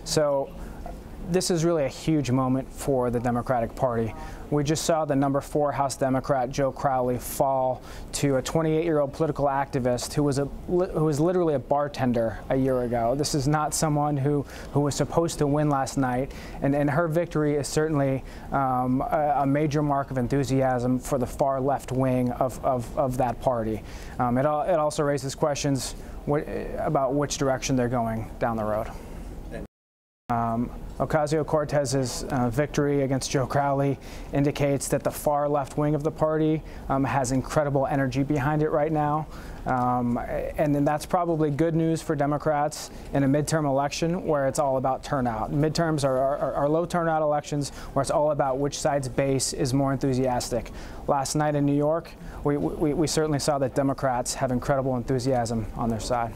So this is really a huge moment for the Democratic Party. We just saw the number 4 House Democrat, Joe Crowley, fall to a 28-year-old political activist who was literally a bartender a year ago. This is not someone who was supposed to win last night, and her victory is certainly a major mark of enthusiasm for the far left wing of that party. It also raises questions about which direction they're going down the road. Ocasio-Cortez's victory against Joe Crowley indicates that the far left wing of the party has incredible energy behind it right now. And then that's probably good news for Democrats in a midterm election where it's all about turnout. Midterms are low turnout elections where it's all about which side's base is more enthusiastic. Last night in New York, we certainly saw that Democrats have incredible enthusiasm on their side.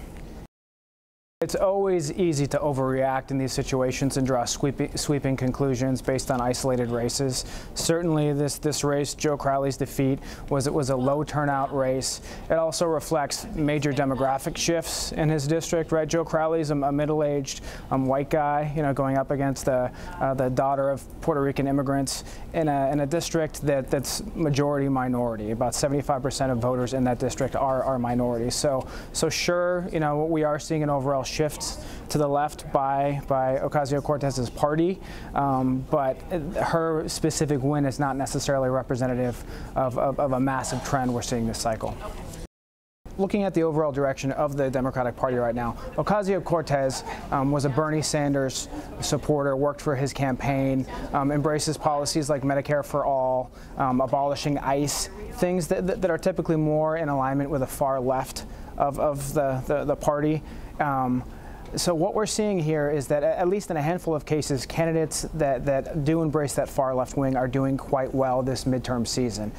It's always easy to overreact in these situations and draw sweeping conclusions based on isolated races. Certainly this race, Joe Crowley's defeat, was a low turnout race. It also reflects major demographic shifts in his district, right? Joe Crowley's a middle-aged white guy, going up against the daughter of Puerto Rican immigrants in a district that's majority minority. About 75% of voters in that district are minorities. So sure, we are seeing an overall shift to the left by Ocasio-Cortez's party, but her specific win is not necessarily representative of a massive trend we're seeing this cycle. Looking at the overall direction of the Democratic Party right now, Ocasio-Cortez was a Bernie Sanders supporter, worked for his campaign, embraces policies like Medicare for all, abolishing ICE, things that are typically more in alignment with the far left of the party. So what we're seeing here is that, at least in a handful of cases, candidates that do embrace that far left wing are doing quite well this midterm season.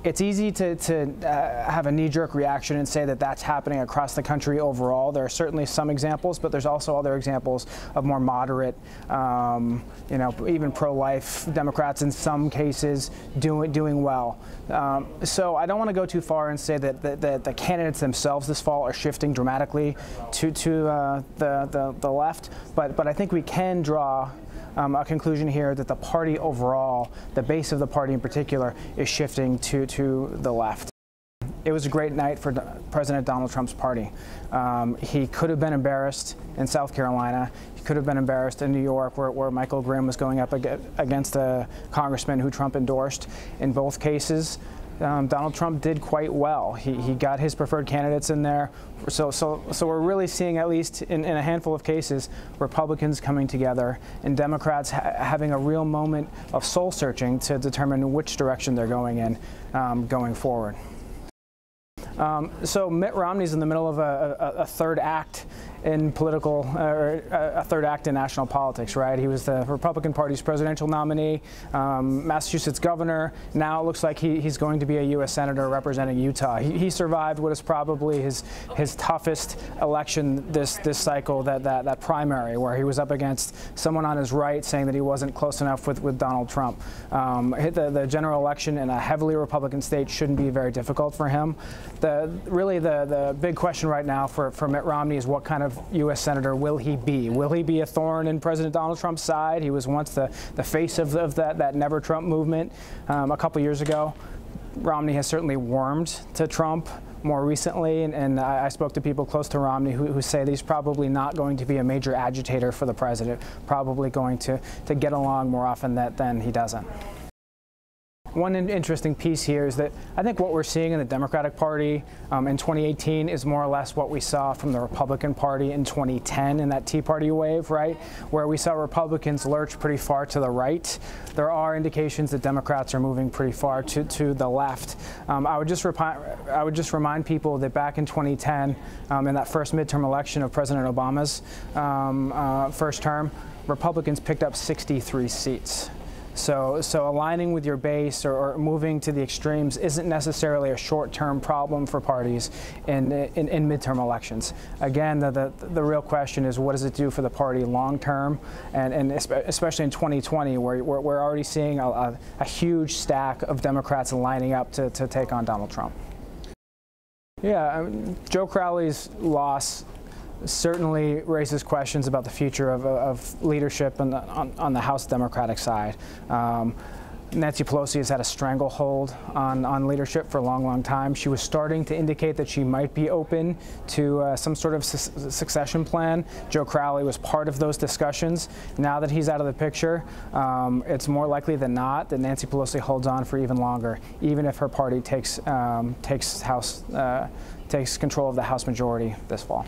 It's easy to have a knee-jerk reaction and say that that's happening across the country overall. There are certainly some examples, but there's also other examples of more moderate, even pro-life Democrats in some cases doing well. So I don't want to go too far and say that the candidates themselves this fall are shifting dramatically to the left, but I think we can draw a conclusion here that the party overall, the base of the party in particular, is shifting to the left. It was a great night for President Donald Trump's party. He could have been embarrassed in South Carolina. He could have been embarrassed in New York, where Michael Grimm was going up against a congressman who Trump endorsed. In both cases, Donald Trump did quite well. He got his preferred candidates in there. So we're really seeing, at least in a handful of cases, Republicans coming together and Democrats having a real moment of soul searching to determine which direction they're going in going forward. So Mitt Romney's in the middle of a third act in a third act in national politics, right? He was the Republican Party's presidential nominee, Massachusetts governor. Now it looks like he's going to be a U.S. senator representing Utah. He survived what is probably his toughest election this cycle, that primary, where he was up against someone on his right saying that he wasn't close enough with Donald Trump. The general election in a heavily Republican state shouldn't be very difficult for him. Really the big question right now for Mitt Romney is what kind of U.S. senator will he be? Will he be a thorn in President Donald Trump's side? He was once the face of that Never Trump movement a couple years ago. Romney has certainly warmed to Trump more recently, and I spoke to people close to Romney who say that he's probably not going to be a major agitator for the president, probably going to get along more often than he doesn't. One interesting piece here is that I think what we're seeing in the Democratic Party in 2018 is more or less what we saw from the Republican Party in 2010 in that Tea Party wave, right? Where we saw Republicans lurch pretty far to the right. There are indications that Democrats are moving pretty far to the left. I would just remind people that back in 2010, in that first midterm election of President Obama's first term, Republicans picked up 63 seats. So aligning with your base or moving to the extremes isn't necessarily a short-term problem for parties in midterm elections. Again, the real question is, what does it do for the party long-term, and especially in 2020, where we're already seeing a huge stack of Democrats lining up to take on Donald Trump. Yeah, Joe Crowley's loss certainly raises questions about the future of leadership on the House Democratic side. Nancy Pelosi has had a stranglehold on leadership for a long time. She was starting to indicate that she might be open to some sort of succession plan. Joe Crowley was part of those discussions. Now that he's out of the picture, it's more likely than not that Nancy Pelosi holds on for even longer, even if her party takes control of the House majority this fall.